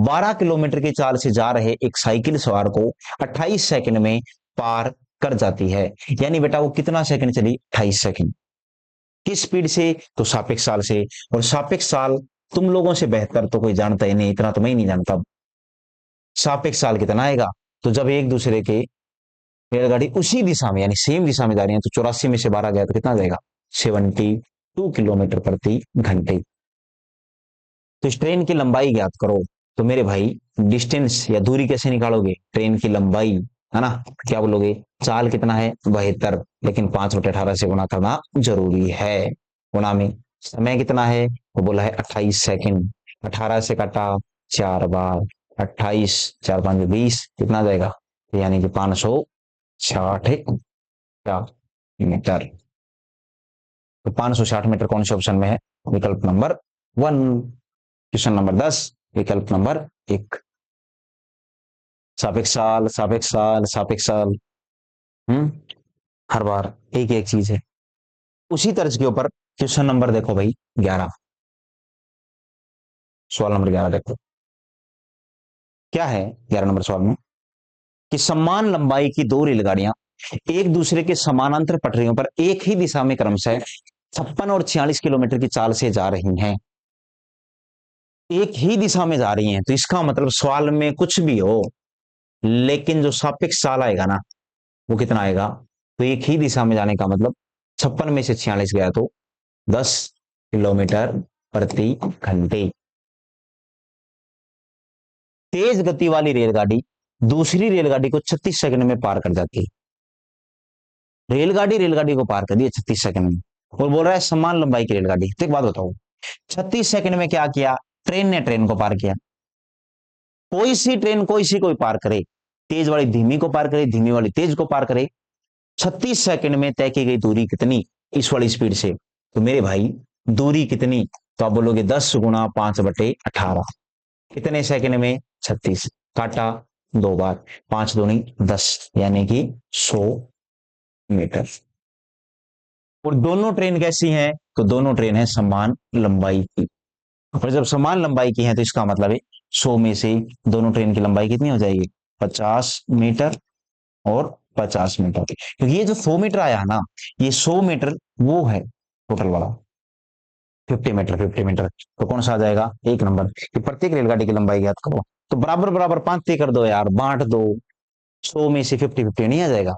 12 किलोमीटर की चाल से जा रहे एक साइकिल सवार को 28 सेकंड में पार कर जाती है। यानी बेटा वो कितना सेकंड चली? 28 सेकंड। किस स्पीड से? तो सापेक्ष काल से। और सापेक्ष काल तुम लोगों से बेहतर तो कोई जानता ही नहीं, इतना तो मैं ही नहीं जानता। सापेक्ष काल कितना आएगा? तो जब एक दूसरे के रेलगाड़ी उसी दिशा में यानी सेम दिशा में जा रही है तो 84 में से 12 गया तो कितना जाएगा? 72 किलोमीटर प्रति घंटे। तो इस ट्रेन की लंबाई ज्ञात करो। तो मेरे भाई डिस्टेंस या दूरी कैसे निकालोगे? ट्रेन की लंबाई, है ना? क्या बोलोगे? चाल कितना है? 72, लेकिन 5/18 से गुणा करना जरूरी है। गुणा में समय कितना है? वो बोला है 28 सेकंड। 18 से काटा 4 बार, 28, 4 5 20, कितना जाएगा? तो यानी कि 560 मीटर। तो 560 मीटर कौन से ऑप्शन में है? विकल्प नंबर 1। क्वेश्चन नंबर 10, विकल्प नंबर 1। सापेक्ष काल, सापेक्ष काल, सापेक्ष काल। हर बार एक एक चीज है। उसी तर्ज के ऊपर क्वेश्चन नंबर देखो भाई 11। सवाल नंबर 11 देखो क्या है। 11 नंबर सवाल में कि समान लंबाई की दो रेलगाड़ियां एक दूसरे के समानांतर पटरियों पर एक ही दिशा में क्रमशः 56 और 46 किलोमीटर की चाल से जा रही हैं। एक ही दिशा में जा रही हैं तो इसका मतलब सवाल में कुछ भी हो, लेकिन जो सापेक्ष काल आएगा ना वो कितना आएगा? तो एक ही दिशा में जाने का मतलब 56 में से 46 गया तो 10 किलोमीटर प्रति घंटे। तेज गति वाली रेलगाड़ी दूसरी रेलगाड़ी को 36 सेकंड में पार कर जाती है। रेलगाड़ी रेलगाड़ी को पार कर दी 36 सेकंड में, और बोल रहा है समान लंबाई की रेलगाड़ी। तो एक बात बताओ, 36 सेकंड में क्या किया? ट्रेन ने ट्रेन को पार किया। कोई सी ट्रेन कोई सी कोई पार करे, तेज वाली धीमी को पार करे, धीमी वाली तेज को पार करे। 36 सेकंड में तय की गई दूरी कितनी इस वाली स्पीड से? तो मेरे भाई दूरी कितनी? तो आप बोलोगे 10 गुणा 5/18। कितने सेकंड में? 36। काटा 2 बार, 5 दूनी 10, यानी कि 100 मीटर। और दोनों ट्रेन कैसी हैं? तो दोनों ट्रेन है समान लंबाई की। और जब समान लंबाई की है तो इसका मतलब है 100 में से दोनों ट्रेन की लंबाई कितनी हो जाएगी? 50 मीटर और 50 मीटर। क्योंकि ये जो 100 मीटर आया ना, ये 100 मीटर वो है टोटल वाला। 50 मीटर 50 मीटर तो कौन सा आ जाएगा? एक नंबर कि प्रत्येक रेलगाड़ी की लंबाई ज्ञात करो। तो बराबर बराबर 5 कर दो यार, बांट दो। 100 में से 50-50 नहीं आ जाएगा,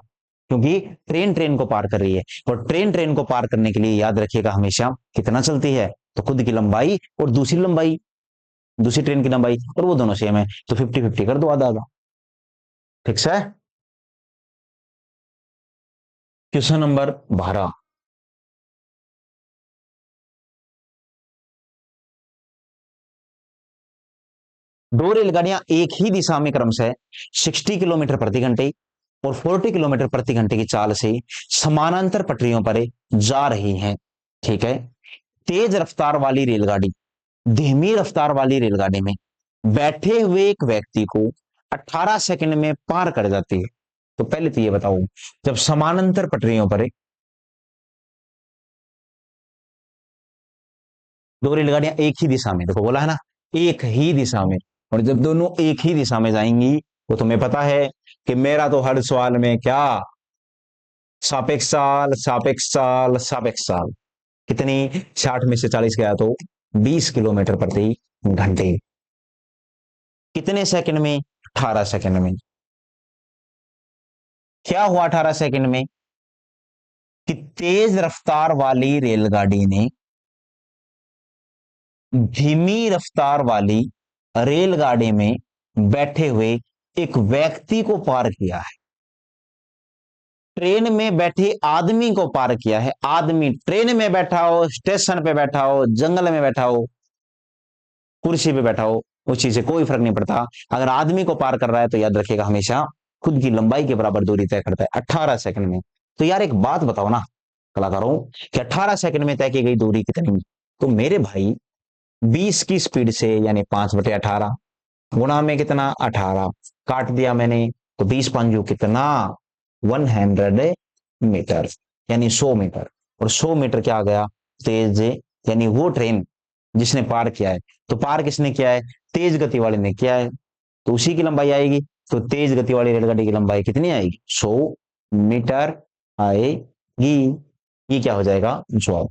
क्योंकि ट्रेन ट्रेन को पार कर रही है। और ट्रेन ट्रेन को पार करने के लिए याद रखिएगा हमेशा कितना चलती है? तो खुद की लंबाई और दूसरी लंबाई, दूसरी ट्रेन की लंबाई, और वो दोनों सेम है तो 50-50 कर दो, आधा आधा। ठीक है। Question number 12। दो रेलगाड़ियां एक ही दिशा में क्रमशः 60 किलोमीटर प्रति घंटे और 40 किलोमीटर प्रति घंटे की चाल से समानांतर पटरियों पर जा रही हैं। ठीक है। तेज रफ्तार वाली रेलगाड़ी धीमी रफ्तार वाली रेलगाड़ी में बैठे हुए एक व्यक्ति को 18 सेकंड में पार कर जाती है। तो पहले तो ये बताओ, जब समानांतर पटरियों पर दो रेलगाड़ियां एक ही दिशा में, देखो बोला है ना एक ही दिशा में, और जब दोनों एक ही दिशा में जाएंगी वो तुम्हें पता है कि मेरा तो हर सवाल में क्या सापेक्ष काल, सापेक्ष काल, सापेक्ष काल। कितनी? 60 में से 40 गया तो 20 किलोमीटर प्रति घंटे। कितने सेकंड में? 18 सेकंड में। क्या हुआ 18 सेकंड में? कि तेज रफ्तार वाली रेलगाड़ी ने धीमी रफ्तार वाली रेलगाड़ी में बैठे हुए एक व्यक्ति को पार किया है। ट्रेन में बैठे आदमी को पार किया है। आदमी ट्रेन में बैठा हो, स्टेशन पे बैठा हो, जंगल में बैठा हो, कुर्सी पे बैठा हो, उस चीज से कोई फर्क नहीं पड़ता। अगर आदमी को पार कर रहा है तो याद रखिएगा हमेशा खुद की लंबाई के बराबर दूरी तय करता है 18 सेकंड में। तो यार एक बात बताओ ना कलाकारों कि 18 सेकंड में तय की गई दूरी कितनी? तो मेरे भाई 20 की स्पीड से यानी 5/18 गुणा में कितना 18 काट दिया मैंने, तो 20 पंजू कितना 100 मीटर यानी 100 मीटर। और 100 मीटर क्या आ गया तेज, यानी वो ट्रेन जिसने पार किया है। तो पार किसने किया है, तेज गति वाले ने किया है, तो उसी की लंबाई आएगी। तो तेज गति वाली रेलगाड़ी की लंबाई कितनी आएगी 100 मीटर आएगी। ये क्या हो जाएगा जवाब।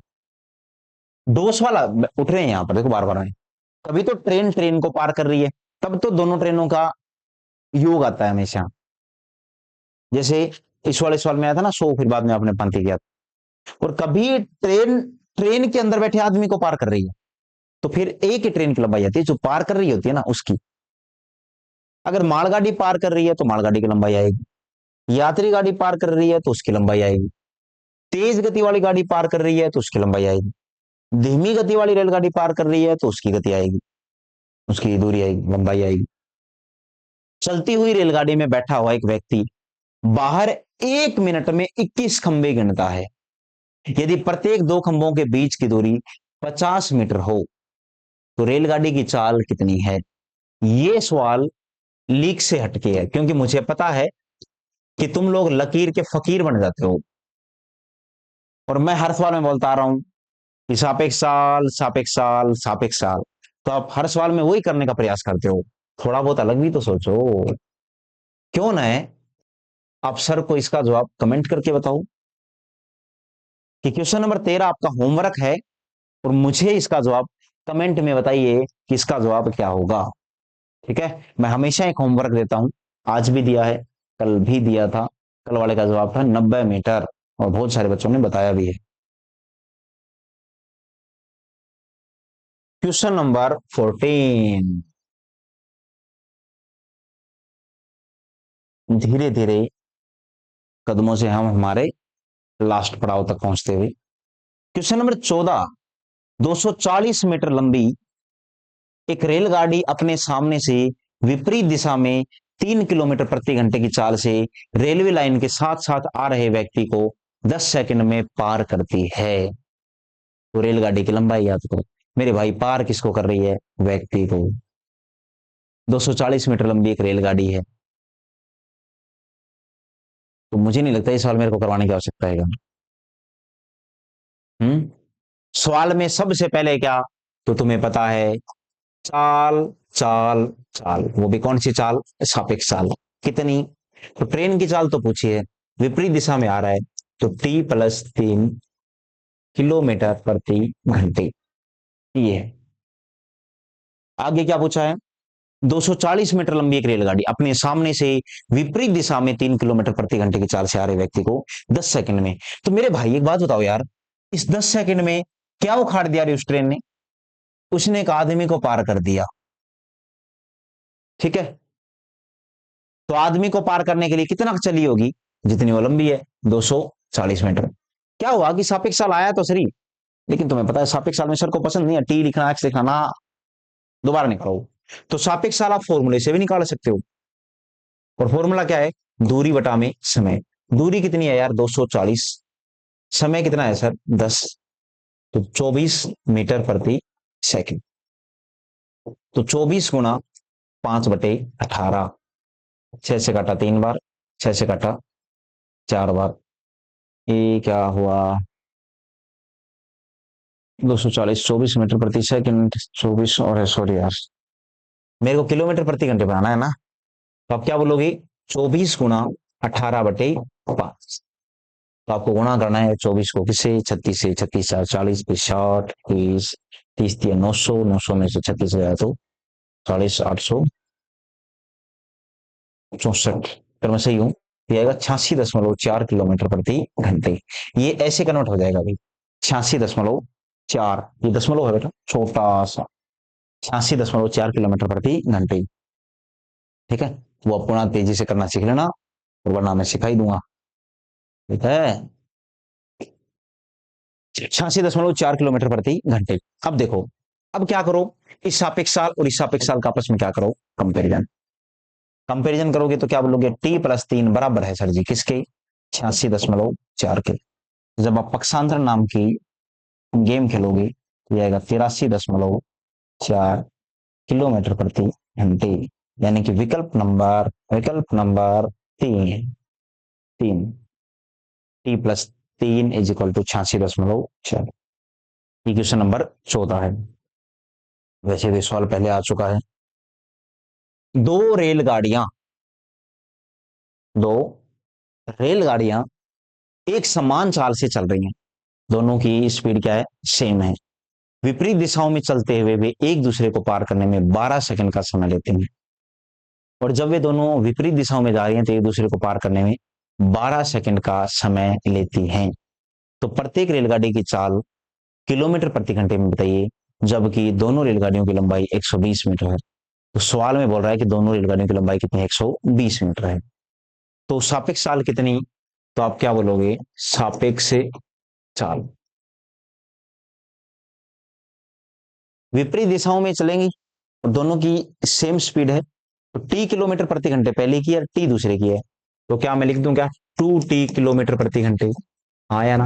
डोस वाला उठ रहे हैं यहां पर देखो बार बार। कभी तो ट्रेन ट्रेन को पार कर रही है, तब तो दोनों ट्रेनों का योग आता है हमेशा। जैसे इस वाले सवाल में आया था ना 100, फिर बाद में आपने 35 किया। और कभी ट्रेन ट्रेन के अंदर बैठे आदमी को पार कर रही है, तो फिर एक ही ट्रेन की लंबाई आती है जो पार कर रही होती है ना उसकी। अगर मालगाड़ी पार कर रही है तो मालगाड़ी की लंबाई आएगी, यात्री गाड़ी पार कर रही है तो उसकी लंबाई आएगी, तेज गति वाली गाड़ी पार कर रही है तो उसकी लंबाई आएगी, धीमी गति वाली रेलगाड़ी पार कर रही है तो उसकी गति आएगी, उसकी दूरी आएगी, लंबाई आएगी। चलती हुई रेलगाड़ी में बैठा हुआ एक व्यक्ति बाहर 1 मिनट में 21 खंबे गिनता है। यदि प्रत्येक दो खंभों के बीच की दूरी 50 मीटर हो तो रेलगाड़ी की चाल कितनी है। यह सवाल लीक से हटके है, क्योंकि मुझे पता है कि तुम लोग लकीर के फकीर बन जाते हो। और मैं हर सवाल में बोलता आ रहा हूं कि सापेक्ष साल सापेक्ष साल सापेक्ष साल, तो आप हर सवाल में वही करने का प्रयास करते हो। थोड़ा बहुत अलग भी तो सोचो। क्यों ना है आप सर को इसका जवाब कमेंट करके बताओ कि क्वेश्चन नंबर 13 आपका होमवर्क है, और मुझे इसका जवाब कमेंट में बताइए कि इसका जवाब क्या होगा। ठीक है, मैं हमेशा एक होमवर्क देता हूं, आज भी दिया है, कल भी दिया था। कल वाले का जवाब था 90 मीटर, और बहुत सारे बच्चों ने बताया भी है। क्वेश्चन नंबर 14, धीरे धीरे कदमों से हम हमारे लास्ट पड़ाव तक पहुंचते हुए। क्वेश्चन नंबर 14, 240 मीटर लंबी एक रेलगाड़ी अपने सामने से विपरीत दिशा में 3 किलोमीटर प्रति घंटे की चाल से रेलवे लाइन के साथ साथ आ रहे व्यक्ति को 10 सेकंड में पार करती है। तो रेलगाड़ी की लंबाई याद करो मेरे भाई, पार किसको कर रही है, व्यक्ति को। 240 मीटर लंबी एक रेलगाड़ी है, तो मुझे नहीं लगता इस सवाल मेरे को करवाने की आवश्यकता है। सवाल में सबसे पहले क्या, तो तुम्हें पता है चाल चाल चाल, वो भी कौन सी चाल, सापेक्ष चाल। कितनी, तो ट्रेन की चाल तो पूछी है, विपरीत दिशा में आ रहा है, तो T+3 किलोमीटर प्रति घंटे। ये है। आगे क्या पूछा है, 240 मीटर लंबी एक रेलगाड़ी अपने सामने से विपरीत दिशा में 3 किलोमीटर प्रति घंटे की चाल से आ रहे व्यक्ति को 10 सेकंड में। तो मेरे भाई एक बात बताओ यार, इस 10 सेकंड में क्या उखाड़ दिया रे उस ट्रेन ने, उसने एक आदमी को पार कर दिया। ठीक है, तो आदमी को पार करने के लिए कितना चली होगी, जितनी वो लंबी है 240 मीटर। क्या हुआ कि सापेक्ष साल आया तो सही, लेकिन तुम्हें पता है सापेक्ष साल में सर को पसंद नहीं है टी लिखना एक्स लिखना ना, दोबारा निकालो। तो सापेक्ष साल आप फॉर्मूले से भी निकाल सकते हो, और फॉर्मूला क्या है, दूरी बटा में समय। दूरी कितनी है यार 240, समय कितना है सर 10, तो 24 मीटर प्रति सेकंड। तो 24 गुना 5/18, 6 से काटा 3 बार, 6 से काटा 4 बार, ये क्या हुआ 240, 24 मीटर प्रति सेकंड, 24 और सॉरी यार, मेरे को किलोमीटर प्रति घंटे बनाना है ना। तो आप क्या बोलोगे 24 गुना 18/5, तो आपको गुणा करना है 24 को किससे 36 से, 36 4 40, 60 30, 30 दिया 900, 900 में से 36 गया तो 40 864, अगर मैं सही हूं ये आएगा 86.4 किलोमीटर प्रति घंटे। ये ऐसे कन्वर्ट हो जाएगा भाई 86.4, ये दशमलव है बेटा छोटा सा, 86.4 किलोमीटर प्रति घंटे। ठीक है, वो अपना तेजी से करना सीख लेना, और वरना मैं सिखा ही दूंगा। ठीक है, 86.4 किलोमीटर प्रति घंटे। अब देखो, अब क्या करो, इस सापेक्ष साल और इस सापेक्ष साल का आपस में क्या करो, कंपेरिजन। कंपेरिजन करोगे तो क्या बोलोगे T+3 बराबर है सर जी किसके, 86.4 के। जब आप पक्षांतर नाम की गेम खेलोगे तो आएगा 83.4 किलोमीटर प्रति घंटे, यानी कि विकल्प नंबर 3 टी प्लस 3 = 86.4। ये क्वेश्चन नंबर 14 है। वैसे भी सवाल पहले आ चुका है। दो रेलगाड़ियां दो रेलगाड़ियां एक समान चाल से चल रही हैं। दोनों की स्पीड क्या है? सेम है। विपरीत दिशाओं में चलते हुए वे एक दूसरे को पार करने में 12 सेकंड का समय लेते हैं। और जब वे दोनों विपरीत दिशाओं में जा रही हैं तो एक दूसरे को पार करने में 12 सेकंड का समय लेती हैं। तो प्रत्येक रेलगाड़ी की चाल किलोमीटर प्रति घंटे में बताइए, जबकि दोनों रेलगाड़ियों की लंबाई 120 मीटर है। तो सवाल में बोल रहा है कि दोनों रेलगाड़ियों की लंबाई कितनी है? 120 मीटर है। तो सापेक्ष चाल कितनी? तो आप क्या बोलोगे? सापेक्ष चाल विपरीत दिशाओं में चलेंगी और दोनों की सेम स्पीड है, तो टी किलोमीटर प्रति घंटे पहले की है, टी दूसरे की है। तो क्या मैं लिख दूं क्या? 2t किलोमीटर प्रति घंटे। हाँ या ना?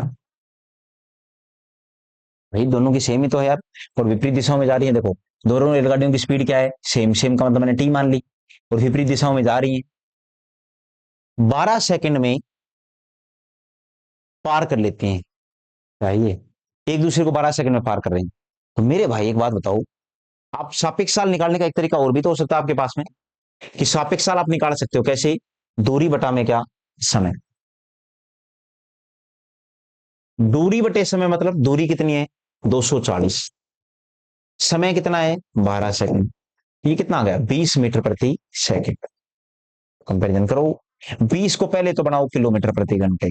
भाई दोनों की सेम ही तो है यार। और विपरीत दिशाओं में जा रही है, देखो दोनों रेलगाड़ियों की स्पीड क्या है? सेम। सेम का मतलब मैंने टी मान ली। और विपरीत दिशाओं में जा रही है, 12 सेकंड में पार कर लेती हैं। चाहिए एक दूसरे को 12 सेकंड में पार कर रही हैं। तो मेरे भाई एक बात बताओ, आप सापेक्ष काल निकालने का एक तरीका और भी तो हो सकता है आपके पास में, कि सापेक्ष काल आप निकाल सकते हो कैसे? दूरी बटा में क्या? समय। दूरी बटे समय मतलब दूरी कितनी है? 240। समय कितना है? 12 सेकंड। ये कितना आ गया? 20 मीटर प्रति सेकंड। कंपैरिजन करो। 20 को पहले तो बनाओ किलोमीटर प्रति घंटे।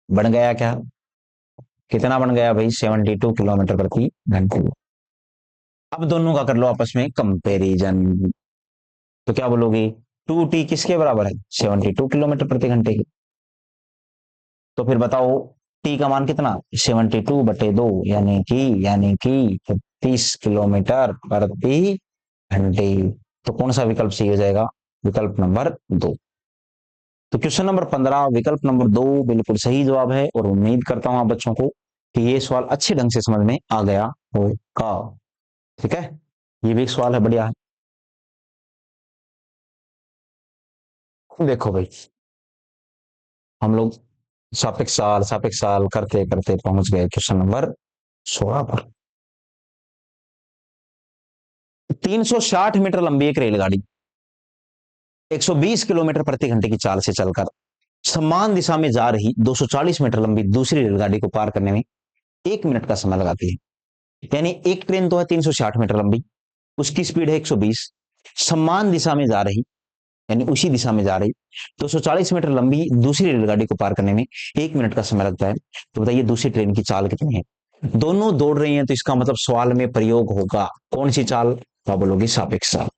बन गया क्या? कितना बन गया भाई? 72 किलोमीटर प्रति घंटे। अब दोनों का कर लो आपस में कंपैरिजन। तो क्या बोलोगे? 2t किसके बराबर है? 72 किलोमीटर प्रति घंटे की। तो फिर बताओ टी का मान कितना? 72/2, यानी कि 36 किलोमीटर प्रति घंटे। तो कौन सा विकल्प सही हो जाएगा? विकल्प नंबर 2। तो क्वेश्चन नंबर 15 विकल्प नंबर 2 बिल्कुल सही जवाब है। और उम्मीद करता हूं आप बच्चों को कि ये सवाल अच्छे ढंग से समझ में आ गया होगा। ठीक है, ये भी एक सवाल है, बढ़िया है। देखो भाई, हम लोग सापेक्ष साल करते करते पहुंच गए क्वेश्चन नंबर 16 पर। 360 मीटर लंबी एक रेलगाड़ी 120 किलोमीटर प्रति घंटे की चाल से चलकर समान दिशा में जा रही 240 मीटर लंबी दूसरी रेलगाड़ी को पार करने में 1 मिनट का समय लगाती है। यानी एक ट्रेन तो है 360 मीटर लंबी, उसकी स्पीड है 120। समान दिशा में जा रही, यानी उसी दिशा में जा रही 240 मीटर लंबी दूसरी रेलगाड़ी को पार करने में 1 मिनट का समय लगता है। तो बताइए दूसरी ट्रेन की चाल कितनी है? दोनों दौड़ रही हैं, तो इसका मतलब सवाल में प्रयोग होगा कौन सी चाल? तो आप बोलोगे सापेक्ष चाल।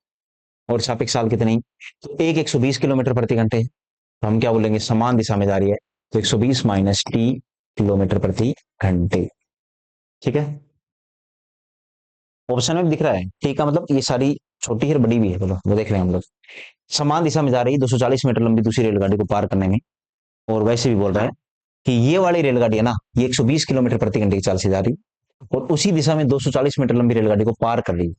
और सापेक्ष चाल कितनी? तो एक 120 किलोमीटर प्रति घंटे है, तो हम क्या बोलेंगे? समान दिशा में जा रही है, तो 120 माइनस टी किलोमीटर प्रति घंटे। ठीक है, ऑप्शन में दिख रहा है टी का मतलब ये सारी छोटी है बड़ी भी है, बोलो वो देख रहे हैं हम लोग। समान दिशा में जा रही 240 मीटर लंबी दूसरी रेलगाड़ी को पार करने में। और वैसे भी बोल रहा है कि ये वाली रेलगाड़ी है ना, ये 120 किलोमीटर प्रति घंटे की चाल से जा रही और उसी दिशा में 240 मीटर लंबी रेलगाड़ी को पार कर रही।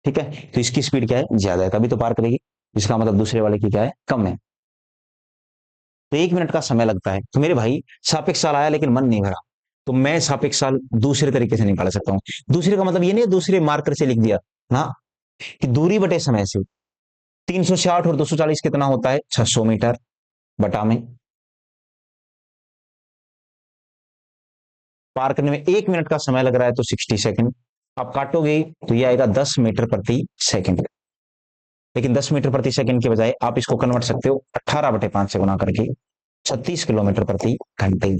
ठीक है, तो इसकी स्पीड क्या है? ज्यादा है, तभी तो पार करेगी। इसका मतलब दूसरे वाले की क्या है? कम है। तो 1 मिनट का समय लगता है। तो मेरे भाई सापेक्ष साल आया लेकिन मन नहीं भरा, तो मैं सापेक्ष साल दूसरे तरीके से निकाल सकता हूं। दूसरे का मतलब ये नहीं दूसरे मार्कर से लिख दिया ना, कि दूरी बटे समय से 360 और 240 कितना होता है? 600 मीटर बटा में पार करने में 1 मिनट का समय लग रहा है, तो 60 सेकंड। आप काटोगे तो ये आएगा 10 मीटर प्रति सेकंड। लेकिन 10 मीटर प्रति सेकंड के बजाय आप इसको कन्वर्ट सकते हो 18/5 से गुना करके 36 किलोमीटर प्रति घंटे।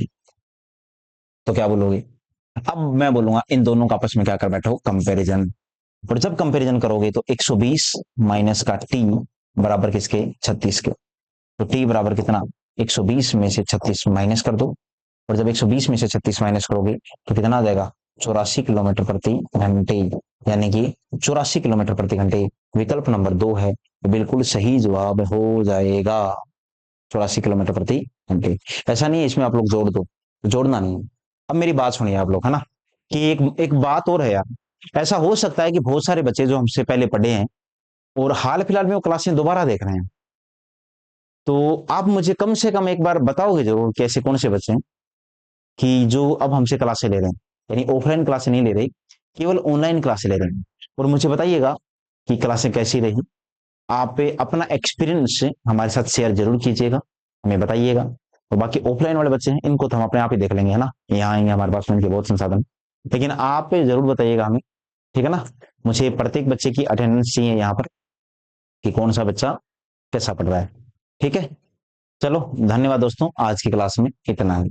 तो क्या बोलोगे? अब मैं बोलूंगा इन दोनों का आपस में क्या कर बैठो? कंपैरिजन। और जब कंपैरिजन करोगे तो 120 माइनस का टी बराबर किसके? 36 के। तो टी बराबर कितना? 120 में से 36 माइनस कर दो। और जब 120 में से 36 माइनस करोगे तो कितना आ जाएगा? 84 किलोमीटर प्रति घंटे। यानी कि 84 किलोमीटर प्रति घंटे विकल्प नंबर 2 है, तो बिल्कुल सही जवाब हो जाएगा 84 किलोमीटर प्रति घंटे। ऐसा नहीं है इसमें आप लोग जोड़ दो, जोड़ना नहीं। अब मेरी बात सुनिए आप लोग, है ना, कि एक एक बात और है यार, ऐसा हो सकता है कि बहुत सारे बच्चे जो हमसे पहले पढ़े हैं और हाल फिलहाल में वो क्लासें दोबारा देख रहे हैं। तो आप मुझे कम से कम एक बार बताओगे जरूर कि ऐसे कौन से बच्चे हैं कि जो अब हमसे क्लासें ले रहे हैं, यानी ऑफलाइन क्लासें नहीं ले रहे, केवल ऑनलाइन क्लासें ले रहे हैं। और मुझे बताइएगा कि क्लासें कैसी रही। आप अपना एक्सपीरियंस हमारे साथ शेयर जरूर कीजिएगा, हमें बताइएगा। और बाकी ऑफलाइन वाले बच्चे हैं इनको तो हम अपने आप ही देख लेंगे, है ना, यहाँ आएंगे हमारे पास में इनके बहुत संसाधन। लेकिन आप जरूर बताइएगा हमें, ठीक है ना। मुझे प्रत्येक बच्चे की अटेंडेंस चाहिए यहाँ पर कि कौन सा बच्चा कैसा पढ़ रहा है। ठीक है, चलो धन्यवाद दोस्तों, आज की क्लास में इतना ही।